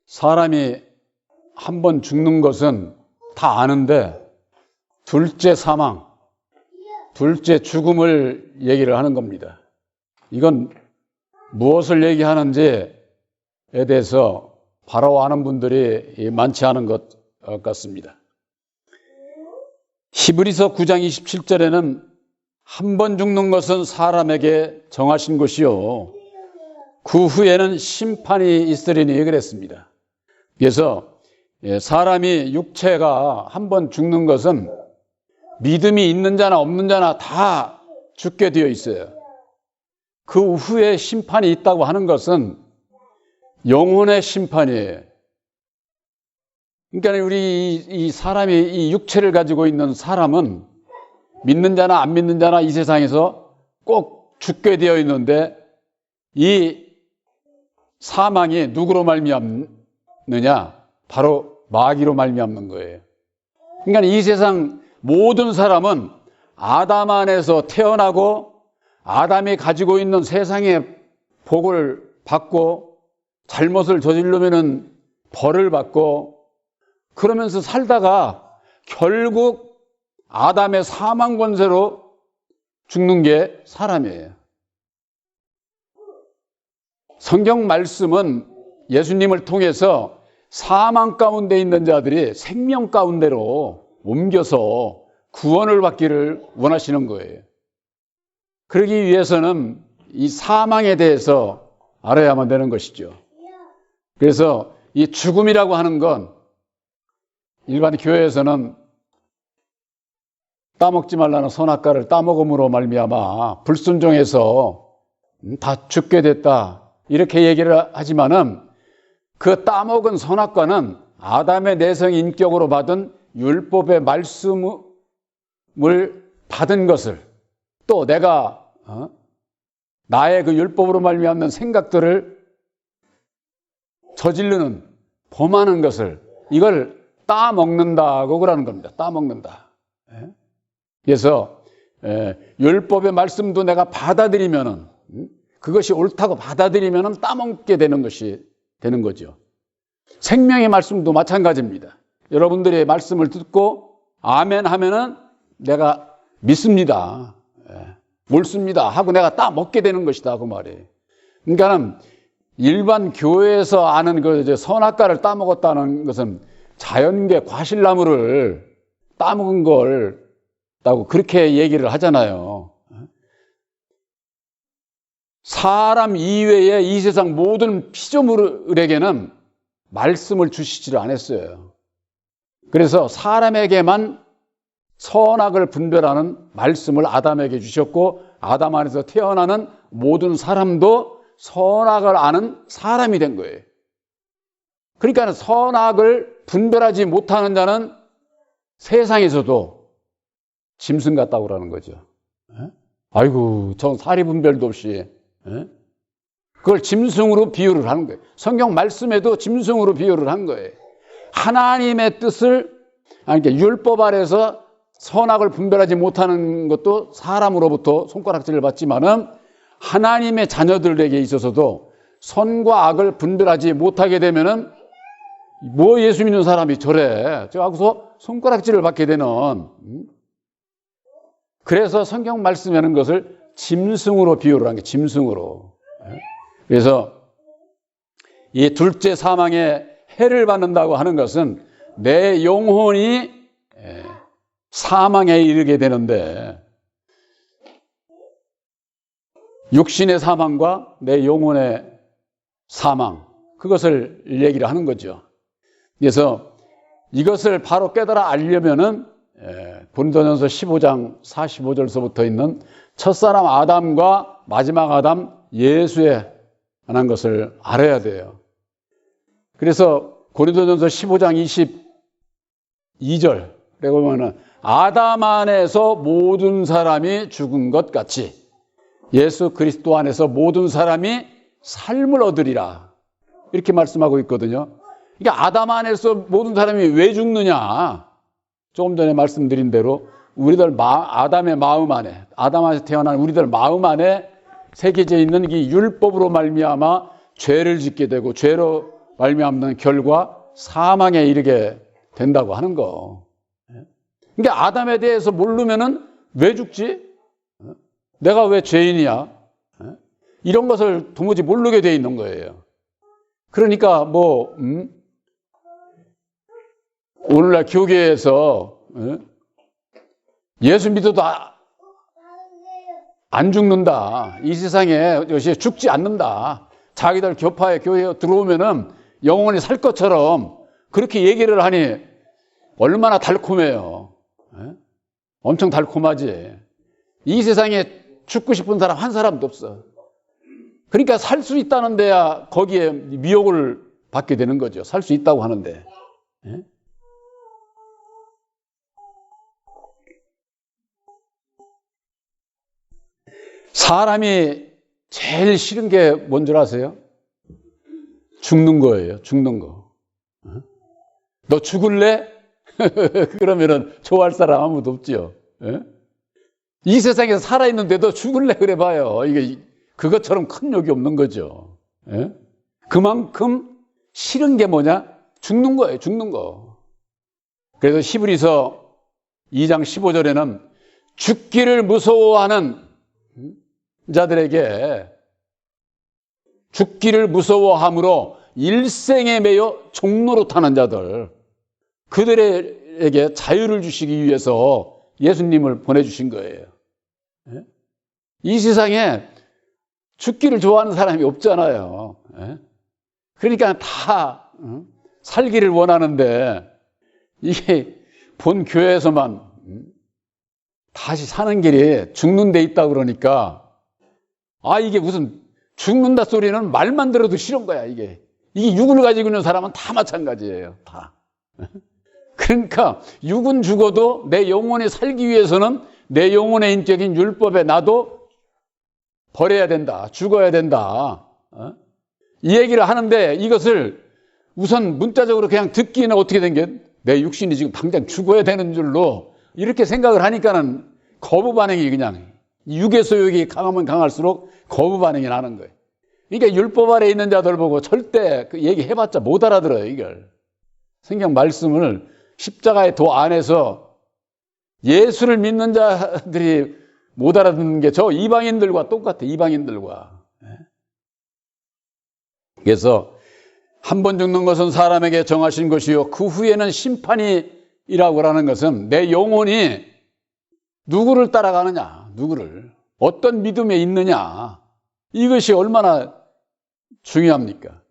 사람이 한 번 죽는 것은 다 아는데 둘째 사망, 둘째 죽음을 얘기를 하는 겁니다. 이건 무엇을 얘기하는지에 대해서 바로 아는 분들이 많지 않은 것 같습니다. 히브리서 9장 27절에는 한 번 죽는 것은 사람에게 정하신 것이요 그 후에는 심판이 있으리니 그랬습니다. 그래서 사람이 육체가 한 번 죽는 것은 믿음이 있는 자나 없는 자나 다 죽게 되어 있어요. 그 후에 심판이 있다고 하는 것은 영혼의 심판이에요. 그러니까 우리 이 사람이 이 육체를 가지고 있는 사람은 믿는 자나 안 믿는 자나 이 세상에서 꼭 죽게 되어 있는데 이 사망이 누구로 말미암느냐? 바로 마귀로 말미암는 거예요. 그러니까 이 세상 모든 사람은 아담 안에서 태어나고 아담이 가지고 있는 세상의 복을 받고 잘못을 저지르면은 벌을 받고 그러면서 살다가 결국 아담의 사망 권세로 죽는 게 사람이에요. 성경 말씀은 예수님을 통해서 사망 가운데 있는 자들이 생명 가운데로 옮겨서 구원을 받기를 원하시는 거예요. 그러기 위해서는 이 사망에 대해서 알아야만 되는 것이죠. 그래서 이 죽음이라고 하는 건 일반 교회에서는 따먹지 말라는 선악과를 따먹음으로 말미암아 불순종해서 다 죽게 됐다 이렇게 얘기를 하지만은 그 따먹은 선악과는 아담의 내성 인격으로 받은 율법의 말씀을 받은 것을 또 내가 나의 그 율법으로 말미암는 생각들을 저지르는 범하는 것을 이걸 따먹는다고 그러는 겁니다. 따먹는다. 그래서 율법의 말씀도 내가 받아들이면은 그것이 옳다고 받아들이면은 따먹게 되는 것이 되는 거죠. 생명의 말씀도 마찬가지입니다. 여러분들의 말씀을 듣고 아멘 하면은 내가 믿습니다. 옳습니다 하고 내가 따먹게 되는 것이다 그 말이에요. 그러니까는 일반 교회에서 아는 그 선악과를 따먹었다는 것은 자연계 과실나무를 따먹은 걸 라고 그렇게 얘기를 하잖아요. 사람 이외에 이 세상 모든 피조물에게는 말씀을 주시지를 않았어요. 그래서 사람에게만 선악을 분별하는 말씀을 아담에게 주셨고 아담 안에서 태어나는 모든 사람도 선악을 아는 사람이 된 거예요. 그러니까 선악을 분별하지 못하는 자는 세상에서도 짐승 같다고 그러는 거죠. 아이고, 전 사리 분별도 없이. 그걸 짐승으로 비유를 하는 거예요. 성경 말씀에도 짐승으로 비유를 한 거예요. 하나님의 뜻을, 그러니까 율법 아래서 선악을 분별하지 못하는 것도 사람으로부터 손가락질을 받지만은 하나님의 자녀들에게 있어서도 선과 악을 분별하지 못하게 되면은 뭐 예수 믿는 사람이 저래. 저 하고서 손가락질을 받게 되는. 그래서 성경 말씀하는 것을 짐승으로 비유를 한 게 짐승으로. 그래서 이 둘째 사망에 해를 받는다고 하는 것은 내 영혼이 사망에 이르게 되는데 육신의 사망과 내 영혼의 사망 그것을 얘기를 하는 거죠. 그래서 이것을 바로 깨달아 알려면은 고린도전서 15장 45절서부터 있는 첫사람 아담과 마지막 아담 예수에 관한 것을 알아야 돼요. 그래서 고린도전서 15장 22절 그리고 보면은 아담 안에서 모든 사람이 죽은 것 같이 예수 그리스도 안에서 모든 사람이 삶을 얻으리라 이렇게 말씀하고 있거든요. 그러니까 아담 안에서 모든 사람이 왜 죽느냐? 조금 전에 말씀드린 대로 우리들 아담의 마음 안에 아담 안에서 태어난 우리들 마음 안에 새겨져 있는 이 율법으로 말미암아 죄를 짓게 되고 죄로 말미암는 결과 사망에 이르게 된다고 하는 거. 그러니까 아담에 대해서 모르면은 왜 죽지? 내가 왜 죄인이야? 이런 것을 도무지 모르게 돼 있는 거예요. 그러니까 오늘날 교계에서 예수 믿어도 안 죽는다. 이 세상에 죽지 않는다. 자기들 교파에 교회에 들어오면은 영원히 살 것처럼 그렇게 얘기를 하니 얼마나 달콤해요. 엄청 달콤하지. 이 세상에 죽고 싶은 사람 한 사람도 없어. 그러니까 살 수 있다는 데야 거기에 미혹을 받게 되는 거죠. 살 수 있다고 하는데. 사람이 제일 싫은 게 뭔 줄 아세요? 죽는 거예요. 죽는 거. 너 죽을래? 그러면은 좋아할 사람 아무도 없지요. 이 세상에서 살아있는데도 죽을래 그래 봐요. 이게 그것처럼 큰 욕이 없는 거죠. 그만큼 싫은 게 뭐냐? 죽는 거예요. 죽는 거. 그래서 히브리서 2장 15절에는 죽기를 무서워하는 자들에게 죽기를 무서워함으로 일생에 매여 종로로 타는 자들, 그들에게 자유를 주시기 위해서 예수님을 보내주신 거예요. 이 세상에 죽기를 좋아하는 사람이 없잖아요. 그러니까 다 살기를 원하는데 이게 본 교회에서만 다시 사는 길이 죽는 데 있다 그러니까 이게 무슨 죽는다 소리는 말만 들어도 싫은 거야. 이게 육을 가지고 있는 사람은 다 마찬가지예요. 다. 그러니까 육은 죽어도 내 영혼이 살기 위해서는 내 영혼의 인격인 율법에 나도 버려야 된다. 죽어야 된다. 이 얘기를 하는데 이것을 우선 문자적으로 그냥 듣기는 어떻게 된 게 내 육신이 지금 당장 죽어야 되는 줄로 이렇게 생각을 하니까는 거부 반응이 그냥 육의 소욕이 강하면 강할수록 거부 반응이 나는 거예요. 그러니까 율법 아래 있는 자들 보고 절대 그 얘기해봤자 못 알아들어요. 이걸 성경 말씀을 십자가의 도 안에서 예수를 믿는 자들이 못 알아듣는 게 저 이방인들과 똑같아. 이방인들과. 그래서 한 번 죽는 것은 사람에게 정하신 것이요 그 후에는 심판이라고 하는 것은 내 영혼이 누구를 따라가느냐, 누구를 어떤 믿음에 있느냐, 이것이 얼마나 중요합니까?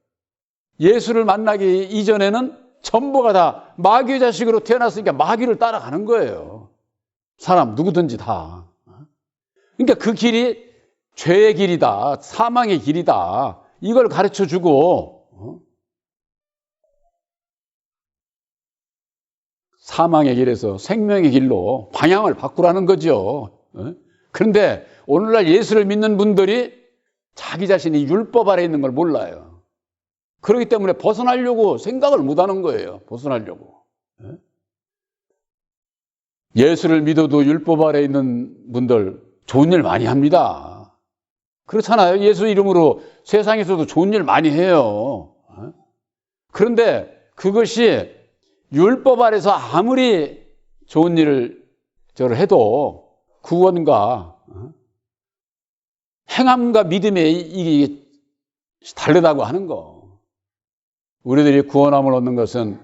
예수를 만나기 이전에는 전부가 다 마귀의 자식으로 태어났으니까 마귀를 따라가는 거예요. 사람 누구든지 다. 그러니까 그 길이 죄의 길이다, 사망의 길이다, 이걸 가르쳐주고 사망의 길에서 생명의 길로 방향을 바꾸라는 거죠. 그런데 오늘날 예수를 믿는 분들이 자기 자신이 율법 아래 있는 걸 몰라요. 그렇기 때문에 벗어나려고 생각을 못하는 거예요. 벗어나려고. 예수를 믿어도 율법 아래 있는 분들 좋은 일 많이 합니다. 그렇잖아요. 예수 이름으로 세상에서도 좋은 일 많이 해요. 그런데 그것이 율법 아래서 아무리 좋은 일을 해도 구원과 행함과 믿음에 이게 다르다고 하는 거. 우리들이 구원함을 얻는 것은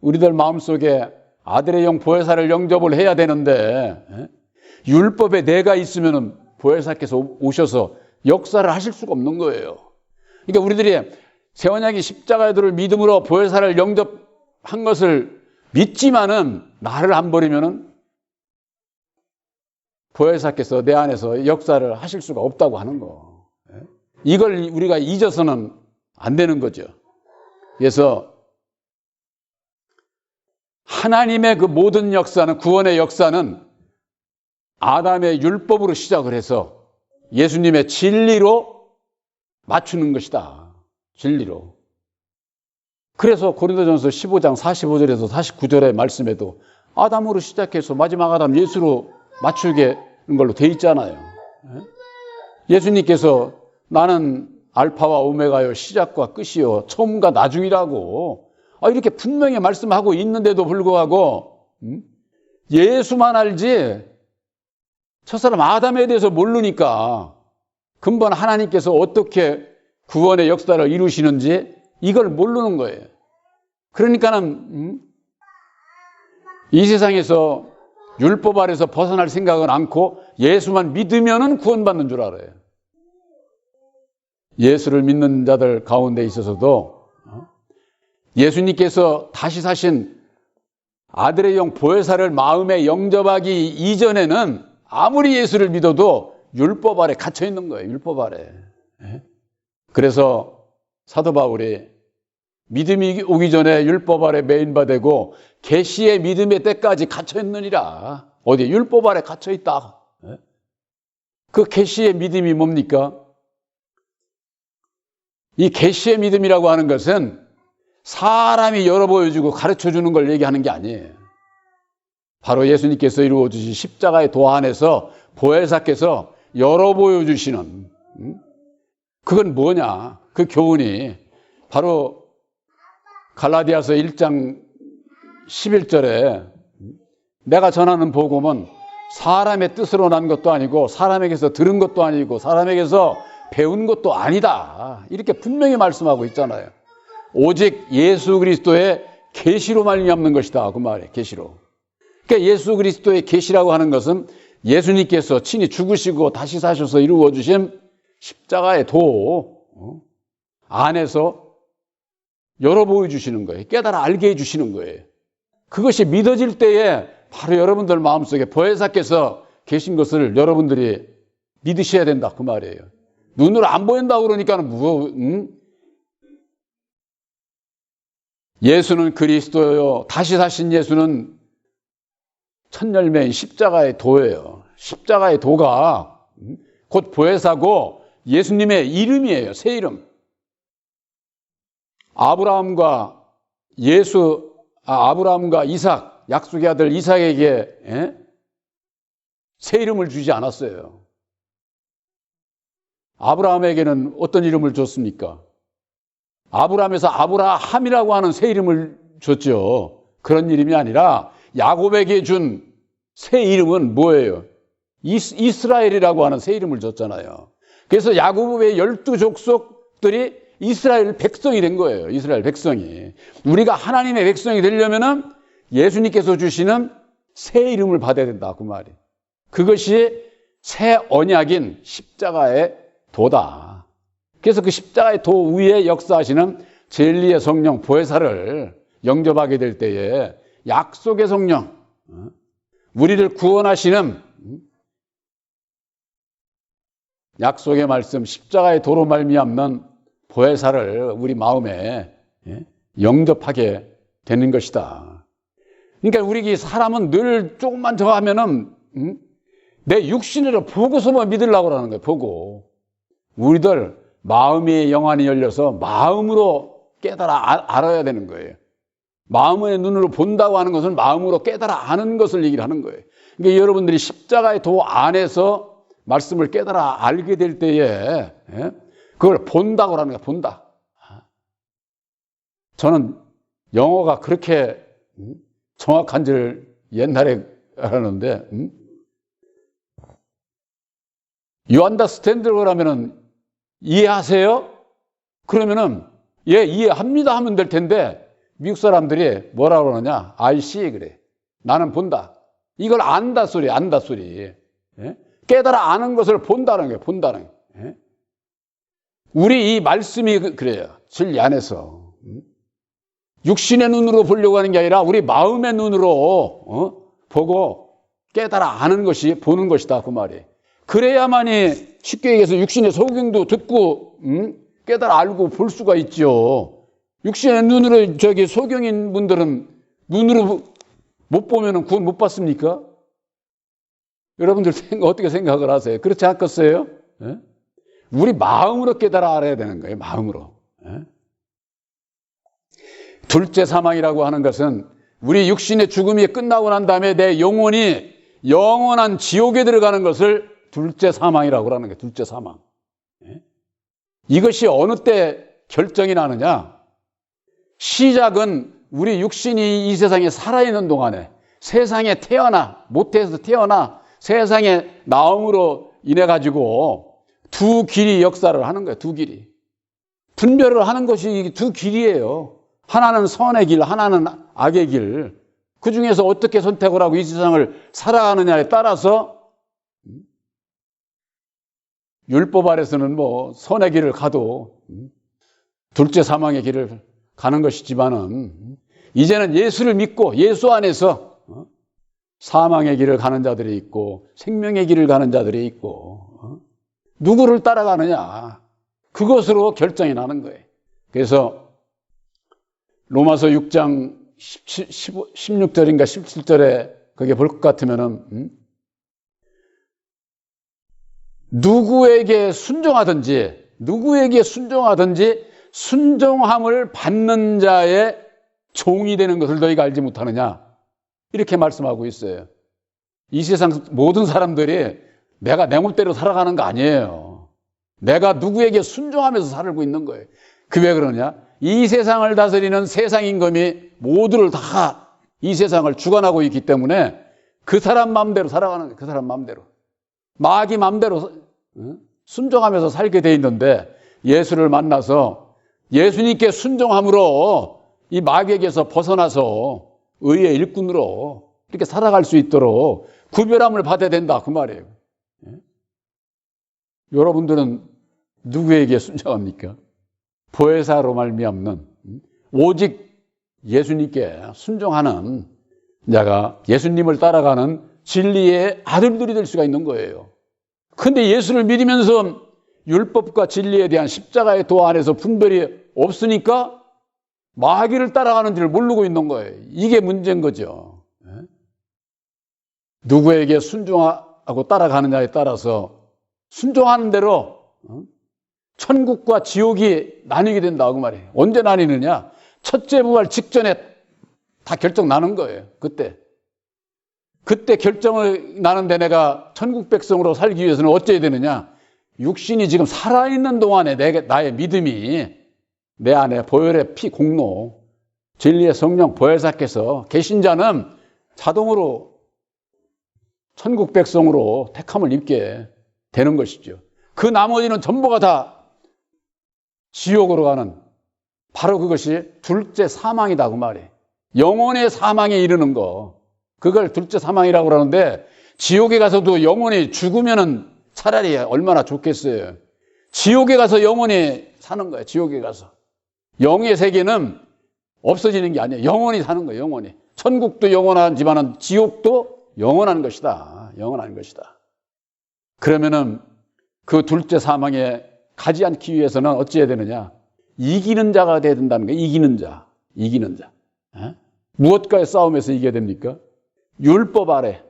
우리들 마음속에 아들의 영 보혜사를 영접을 해야 되는데 율법에 내가 있으면 보혜사께서 오셔서 역사를 하실 수가 없는 거예요. 그러니까 우리들이 새 언약의 십자가의 도를 믿음으로 보혜사를 영접한 것을 믿지만은 나를 안 버리면은 보혜사께서 내 안에서 역사를 하실 수가 없다고 하는 거. 이걸 우리가 잊어서는 안 되는 거죠. 그래서 하나님의 그 모든 역사는, 구원의 역사는 아담의 율법으로 시작을 해서 예수님의 진리로 맞추는 것이다. 진리로. 그래서 고린도전서 15장 45절에서 49절의 말씀에도 아담으로 시작해서 마지막 아담 예수로 맞추게 하는 걸로 돼 있잖아요. 예수님께서 나는 알파와 오메가요, 시작과 끝이요, 처음과 나중이라고 이렇게 분명히 말씀하고 있는데도 불구하고 예수만 알지 저 사람 아담에 대해서 모르니까 근본 하나님께서 어떻게 구원의 역사를 이루시는지 이걸 모르는 거예요. 그러니까는 이 세상에서 율법 아래서 벗어날 생각은 않고 예수만 믿으면은 구원받는 줄 알아요. 예수를 믿는 자들 가운데 있어서도 예수님께서 다시 사신 아들의 영 보혜사를 마음에 영접하기 이전에는 아무리 예수를 믿어도 율법 아래 갇혀 있는 거예요. 율법 아래. 그래서 사도 바울이 믿음이 오기 전에 율법 아래 매인바 되고 계시의 믿음의 때까지 갇혀 있느니라. 어디 율법 아래 갇혀 있다. 그 계시의 믿음이 뭡니까? 이 계시의 믿음이라고 하는 것은 사람이 열어 보여주고 가르쳐 주는 걸 얘기하는 게 아니에요. 바로 예수님께서 이루어 주신 십자가의 도 안에서 보혜사께서 열어 보여주시는 그건 뭐냐? 그 교훈이 바로 갈라디아서 1장 11절에 내가 전하는 복음은 사람의 뜻으로 난 것도 아니고 사람에게서 들은 것도 아니고 사람에게서 배운 것도 아니다. 이렇게 분명히 말씀하고 있잖아요. 오직 예수 그리스도의 계시로 말미암는 것이다. 그 말이에요. 계시로. 그러니까 예수 그리스도의 계시라고 하는 것은 예수님께서 친히 죽으시고 다시 사셔서 이루어 주신 십자가의 도 안에서 열어 보여주시는 거예요. 깨달아 알게 해주시는 거예요. 그것이 믿어질 때에 바로 여러분들 마음속에 보혜사께서 계신 것을 여러분들이 믿으셔야 된다. 그 말이에요. 눈으로 안 보인다고 그러니까는 예수는 그리스도요. 다시 사신 예수는 첫 열매인 십자가의 도예요. 십자가의 도가 곧 보혜사고 예수님의 이름이에요. 새 이름. 아브라함과 이삭, 약속의 아들 이삭에게 새 이름을 주지 않았어요. 아브라함에게는 어떤 이름을 줬습니까? 아브라함에서 아브라함이라고 하는 새 이름을 줬죠. 그런 이름이 아니라 야곱에게 준 새 이름은 뭐예요? 이스라엘이라고 하는 새 이름을 줬잖아요. 그래서 야곱의 12족속들이 이스라엘 백성이 된 거예요. 이스라엘 백성이. 우리가 하나님의 백성이 되려면은 예수님께서 주시는 새 이름을 받아야 된다. 그 말이. 그것이 새 언약인 십자가의 도다. 그래서 그 십자가의 도 위에 역사하시는 진리의 성령 보혜사를 영접하게 될 때에 약속의 성령, 우리를 구원하시는 약속의 말씀, 십자가의 도로 말미암는 보혜사를 우리 마음에 영접하게 되는 것이다. 그러니까 우리 사람은 늘 조금만 더 하면은 내 육신으로 보고서만 믿으려고 하는 거예요. 보고. 우리들 마음의 영안이 열려서 마음으로 깨달아 알아야 되는 거예요. 마음의 눈으로 본다고 하는 것은 마음으로 깨달아 아는 것을 얘기를 하는 거예요. 그러니까 여러분들이 십자가의 도 안에서 말씀을 깨달아 알게 될 때에 그걸 본다고 하는 거예요. 본다. 저는 영어가 그렇게 정확한지를 옛날에 알았는데 You understand라고 하면은 이해하세요? 그러면은 예, 이해합니다 하면 될 텐데 미국 사람들이 뭐라고 그러냐? I see 그래. 나는 본다. 이걸 안다 소리, 안다 소리. 예? 깨달아 아는 것을 본다는 거예요. 본다는 거예요. 예? 우리 이 말씀이 그래요. 진리 안에서. 육신의 눈으로 보려고 하는 게 아니라 우리 마음의 눈으로 보고 깨달아 아는 것이 보는 것이다. 그 말이에요. 그래야만이 쉽게 얘기해서 육신의 소경도 듣고 깨달아 알고 볼 수가 있죠. 육신의 눈으로 소경인 분들은 눈으로 못 보면 구원 못 받습니까? 여러분들 어떻게 생각을 하세요? 그렇지 않겠어요? 예? 우리 마음으로 깨달아 알아야 되는 거예요. 마음으로. 예? 둘째 사망이라고 하는 것은 우리 육신의 죽음이 끝나고 난 다음에 내 영혼이 영원한 지옥에 들어가는 것을 둘째 사망이라고 하는 거예요. 둘째 사망. 예? 이것이 어느 때 결정이 나느냐? 시작은 우리 육신이 이 세상에 살아있는 동안에, 세상에 모태에서 태어나 세상에 나옴으로 인해 가지고 두 길이 역사를 하는 거예요. 두 길이. 분별을 하는 것이 두 길이에요. 하나는 선의 길, 하나는 악의 길. 그 중에서 어떻게 선택을 하고 이 세상을 살아가느냐에 따라서 율법 아래서는 뭐 선의 길을 가도 둘째 사망의 길을 가는 것이지만은 이제는 예수를 믿고 예수 안에서 사망의 길을 가는 자들이 있고 생명의 길을 가는 자들이 있고 누구를 따라가느냐 그것으로 결정이 나는 거예요. 그래서 로마서 6장 16절인가 17절에 거기에 볼 것 같으면은 누구에게 순종하든지 순종함을 받는 자의 종이 되는 것을 너희가 알지 못하느냐 이렇게 말씀하고 있어요. 이 세상 모든 사람들이 내가 내 멋대로 살아가는 거 아니에요. 내가 누구에게 순종하면서 살고 있는 거예요. 그 왜 그러냐? 이 세상을 다스리는 세상 임금이 모두를 다 이 세상을 주관하고 있기 때문에 그 사람 마음대로 살아가는 거예요. 그 사람 마음대로. 마귀 마음대로 순종하면서 살게 돼 있는데 예수를 만나서 예수님께 순종함으로 이 마귀에게서 벗어나서 의의 일꾼으로 이렇게 살아갈 수 있도록 구별함을 받아야 된다 그 말이에요. 여러분들은 누구에게 순종합니까? 보혜사로 말미암는 오직 예수님께 순종하는 자가 예수님을 따라가는 진리의 아들들이 될 수가 있는 거예요. 근데 예수를 믿으면서 율법과 진리에 대한 십자가의 도 안에서 분별이 없으니까 마귀를 따라가는 줄 모르고 있는 거예요. 이게 문제인 거죠. 누구에게 순종하고 따라가느냐에 따라서 순종하는 대로 천국과 지옥이 나뉘게 된다고 말이에요. 언제 나뉘느냐? 첫째 부활 직전에 다 결정 나는 거예요. 그때 결정을 나는데 내가 천국 백성으로 살기 위해서는 어째야 되느냐? 육신이 지금 살아있는 동안에 나의 믿음이 내 안에 보혈의 피 공로, 진리의 성령 보혜사께서 계신 자는 자동으로 천국 백성으로 택함을 입게 되는 것이죠. 그 나머지는 전부가 다 지옥으로 가는 바로 그것이 둘째 사망이다 그 말이에요. 영혼의 사망에 이르는 거. 그걸 둘째 사망이라고 그러는데 지옥에 가서도 영혼이 죽으면은 차라리 얼마나 좋겠어요. 지옥에 가서 영혼이 사는 거예요. 지옥에 가서. 영의 세계는 없어지는 게 아니에요. 영원히 사는 거예요. 영원히. 천국도 영원하지만 지옥도 영원한 것이다. 영원한 것이다. 그러면은 그 둘째 사망에 가지 않기 위해서는 어찌해야 되느냐? 이기는 자가 돼야 된다는 거예요. 이기는 자. 무엇과의 싸움에서 이겨야 됩니까? 율법 아래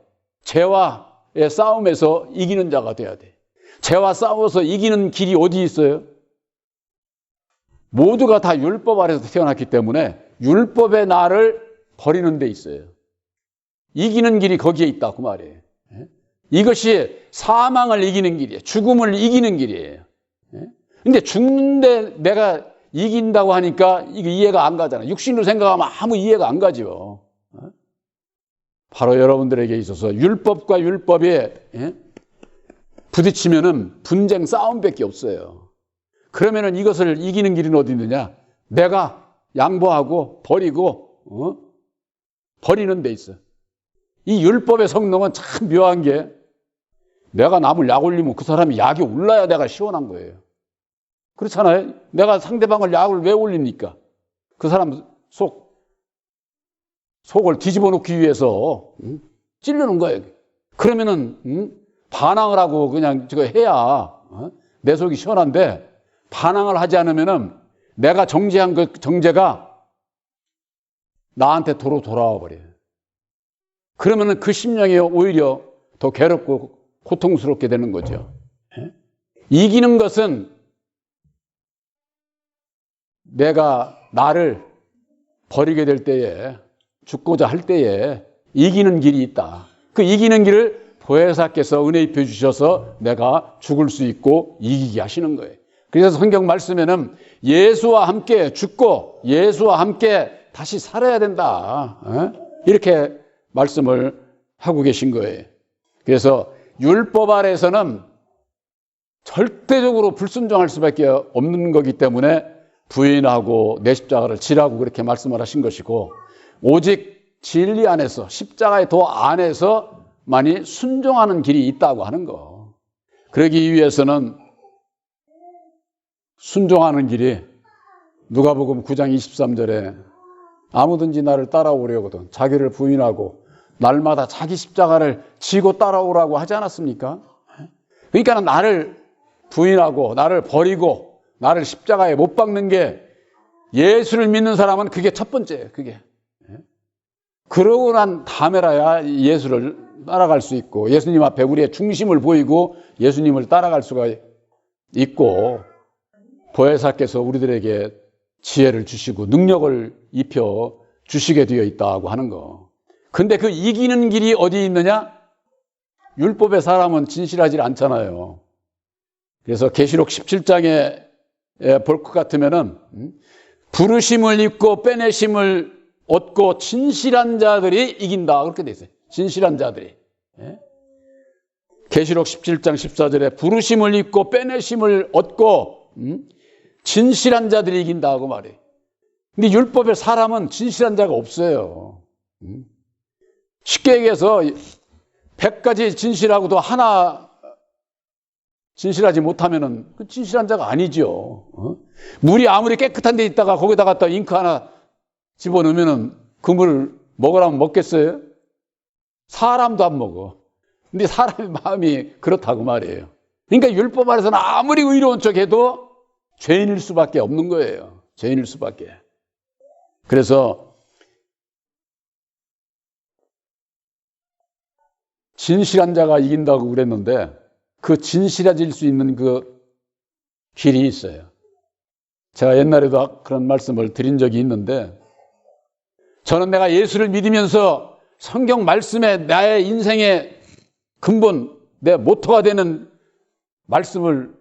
죄와의 싸움에서 이기는 자가 돼야 돼. 죄와 싸워서 이기는 길이 어디 있어요? 모두가 다 율법 아래서 태어났기 때문에 율법의 나를 버리는 데 있어요. 이기는 길이 거기에 있다 그 말이에요. 이것이 사망을 이기는 길이에요. 죽음을 이기는 길이에요. 근데 죽는데 내가 이긴다고 하니까 이게 이해가 안 가잖아요. 육신으로 생각하면 아무 이해가 안 가죠. 바로 여러분들에게 있어서 율법과 율법에 부딪히면은 분쟁 싸움밖에 없어요. 그러면은 이것을 이기는 길은 어디 있느냐? 내가 양보하고 버리고 버리는 데 있어. 이 율법의 성능은 참 묘한 게 내가 남을 약 올리면 그 사람이 약이 올라야 내가 시원한 거예요. 그렇잖아요. 내가 상대방을 약을 왜 올립니까? 그 사람 속을 뒤집어 놓기 위해서 찌르는 거예요. 그러면은 반항을 하고 그냥 저거 해야 내 속이 시원한데 반항을 하지 않으면은 내가 정죄한 그 정죄가 나한테 도로 돌아와 버려요. 그러면은 그 심령이 오히려 더 괴롭고 고통스럽게 되는 거죠. 이기는 것은 내가 나를 버리게 될 때에 죽고자 할 때에 이기는 길이 있다. 그 이기는 길을 보혜사께서 은혜 입혀 주셔서 내가 죽을 수 있고 이기게 하시는 거예요. 그래서 성경 말씀에는 예수와 함께 죽고 예수와 함께 다시 살아야 된다. 이렇게 말씀을 하고 계신 거예요. 그래서 율법 아래에서는 절대적으로 불순종할 수밖에 없는 거기 때문에 부인하고 내 십자가를 지라고 그렇게 말씀을 하신 것이고, 오직 진리 안에서, 십자가의 도 안에서만이 순종하는 길이 있다고 하는 거. 그러기 위해서는 순종하는 길이 누가복음 9장 23절에 아무든지 나를 따라오려거든 자기를 부인하고 날마다 자기 십자가를 지고 따라오라고 하지 않았습니까? 그러니까 나를 부인하고 나를 버리고 나를 십자가에 못 박는 게, 예수를 믿는 사람은 그게 첫 번째예요. 그게. 그러고 난 다음에라야 예수를 따라갈 수 있고, 예수님 앞에 우리의 중심을 보이고 예수님을 따라갈 수가 있고, 보혜사께서 우리들에게 지혜를 주시고 능력을 입혀 주시게 되어 있다고 하는 거. 근데 그 이기는 길이 어디 있느냐? 율법의 사람은 진실하지 않잖아요. 그래서 계시록 17장에 볼 것 같으면은 부르심을 입고 빼내심을 얻고 진실한 자들이 이긴다, 그렇게 돼 있어요. 진실한 자들이. 계시록 17장 14절에 부르심을 입고 빼내심을 얻고 진실한 자들이 이긴다고 말해요. 근데 율법의 사람은 진실한 자가 없어요. 쉽게 얘기해서 100가지 진실하고도 하나 진실하지 못하면은 그 진실한 자가 아니죠. 물이 아무리 깨끗한 데 있다가 거기다 갖다 잉크 하나 집어넣으면은 그 물을 먹으라면 먹겠어요? 사람도 안 먹어. 근데 사람의 마음이 그렇다고 말이에요. 그러니까 율법 안에서는 아무리 의로운 척해도 죄인일 수밖에 없는 거예요. 죄인일 수밖에. 그래서 진실한 자가 이긴다고 그랬는데, 그 진실해질 수 있는 그 길이 있어요. 제가 옛날에도 그런 말씀을 드린 적이 있는데, 저는 내가 예수를 믿으면서 성경 말씀에 나의 인생의 근본, 내 모토가 되는 말씀을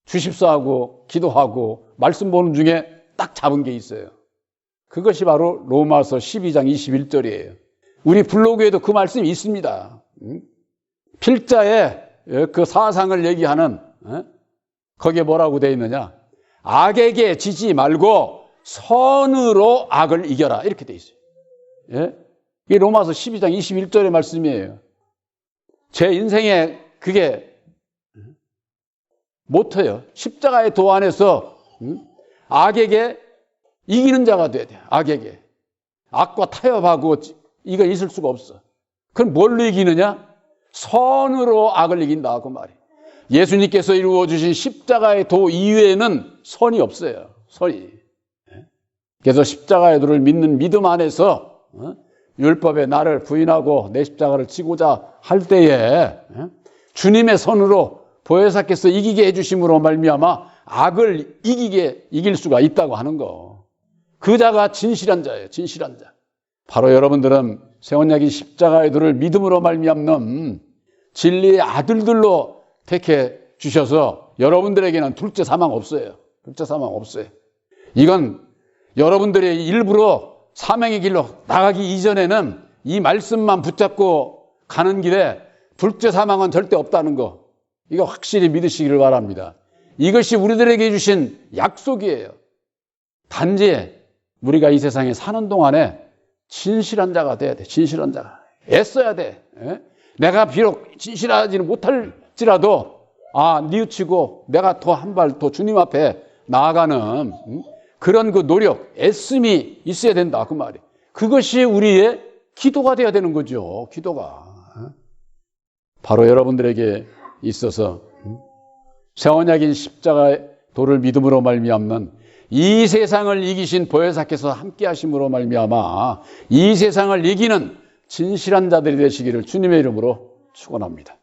주십사 하고 기도하고 말씀 보는 중에 딱 잡은 게 있어요. 그것이 바로 로마서 12장 21절이에요. 우리 블로그에도 그 말씀이 있습니다. 필자에 그 사상을 얘기하는, 거기에 뭐라고 되어 있느냐? 악에게 지지 말고 선으로 악을 이겨라, 이렇게 되어 있어요. 이게 로마서 12장 21절의 말씀이에요. 제 인생에 그게 모토예요. 십자가의 도 안에서 악에게 이기는 자가 돼야 돼요. 악에게. 악과 타협하고 이거 있을 수가 없어. 그럼 뭘로 이기느냐? 선으로 악을 이긴다고 말이에요. 예수님께서 이루어주신 십자가의 도 이외에는 선이 없어요. 선이. 그래서 십자가의 도를 믿는 믿음 안에서 율법에 나를 부인하고 내 십자가를 지고자 할 때에 주님의 선으로 보혜사께서 이기게 해주심으로 말미암아 악을 이길 수가 있다고 하는 거. 그 자가 진실한 자예요. 진실한 자. 바로 여러분들은 세원약이 십자가의 도를 믿음으로 말미암는 진리의 아들들로 택해 주셔서 여러분들에게는 둘째 사망 없어요. 둘째 사망 없어요. 이건 여러분들이 일부러 사명의 길로 나가기 이전에는 이 말씀만 붙잡고 가는 길에 둘째 사망은 절대 없다는 거, 이거 확실히 믿으시기를 바랍니다. 이것이 우리들에게 주신 약속이에요. 단지 우리가 이 세상에 사는 동안에 진실한 자가 돼야 돼. 진실한 자가. 애써야 돼. 내가 비록 진실하지는 못할지라도 뉘우치고 내가 더 한 발 더 주님 앞에 나아가는 그런 그 노력, 애씀이 있어야 된다 그 말이에요. 그것이 우리의 기도가 돼야 되는 거죠. 기도가. 바로 여러분들에게 있어서 세원약인 십자가의 도를 믿음으로 말미암는 이 세상을 이기신 보혜사께서 함께 하심으로 말미암아 이 세상을 이기는 진실한 자들이 되시기를 주님의 이름으로 축원합니다.